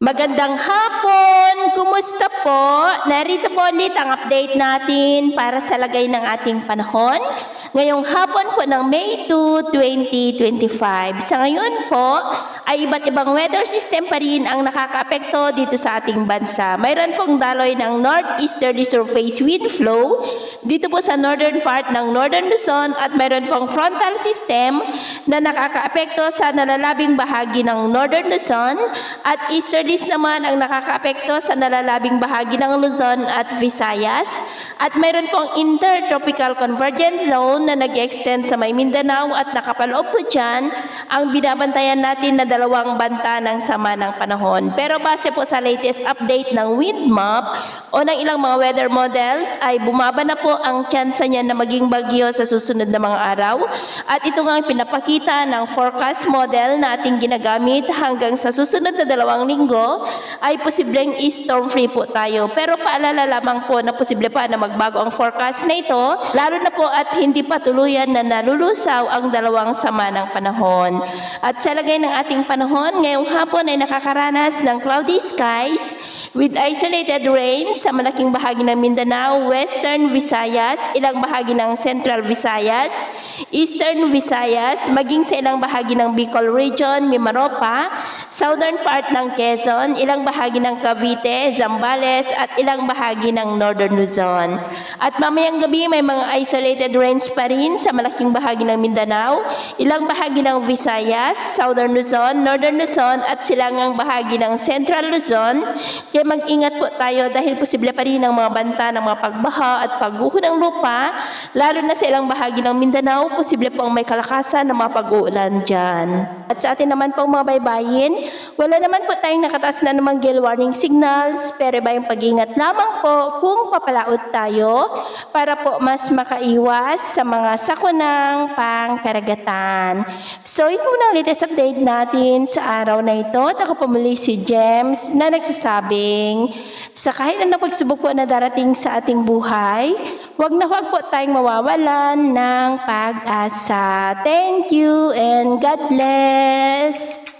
Magandang hapon! Kumusta po? Narito po ulit ang update natin para sa lagay ng ating panahon ngayong hapon po ng May 2, 2025. Sa ngayon po ay iba't ibang weather system pa rin ang nakakaapekto dito sa ating bansa. Mayroon pong daloy ng northeasterly surface wind flow dito po sa northern part ng Northern Luzon at mayroon pong frontal system na nakakaapekto sa nalalabing bahagi ng Northern Luzon at easterly naman ang nakakaapekto sa nalalabing bahagi ng Luzon at Visayas at mayroon pong intertropical convergence zone na nag-extend sa may Mindanao at nakapaloob po dyan ang binabantayan natin na dalawang banta ng sama ng panahon. Pero base po sa latest update ng wind map o ng ilang mga weather models ay bumaba na po ang tsansa niya na maging bagyo sa susunod na mga araw at ito nga ang pinapakita ng forecast model na ating ginagamit hanggang sa susunod na 2 linggo ay posibleng storm free po tayo. Pero paalala lamang po na posible pa na magbago ang forecast na ito, lalo na po at hindi pa tuluyan na nalulusaw ang dalawang sama ng panahon. At sa lagay ng ating panahon, ngayong hapon ay nakakaranas ng cloudy skies with isolated rain sa malaking bahagi ng Mindanao, Western Visayas, ilang bahagi ng Central Visayas, Eastern Visayas, maging sa ilang bahagi ng Bicol Region, Mimaropa, southern part ng Quezon, ilang bahagi ng Cavite, Zambales, at ilang bahagi ng Northern Luzon. At mamayang gabi may mga isolated rains pa rin sa malaking bahagi ng Mindanao, ilang bahagi ng Visayas, Southern Luzon, Northern Luzon, at silangang bahagi ng Central Luzon. Kaya mag-ingat po tayo dahil posible pa rin ang mga banta ng mga pagbaha at pagguho ng lupa, lalo na sa ilang bahagi ng Mindanao, posible po ang may kalakasan ng mga pag-uulan dyan. At sa atin naman pong mga baybayin, wala naman po tayong nakataas na namang gale warning signals, pero ba yung pag-ingat lamang po kung papalaot tayo para po mas makaiwas sa mga sakunang pangkaragatan. So ito muna ang latest update natin sa araw na ito. At ako po muli si James na nagsasabing sa kahit anong pagsubok po na darating sa ating buhay, huwag na huwag po tayong mawawalan ng pag-asa. Thank you and God bless!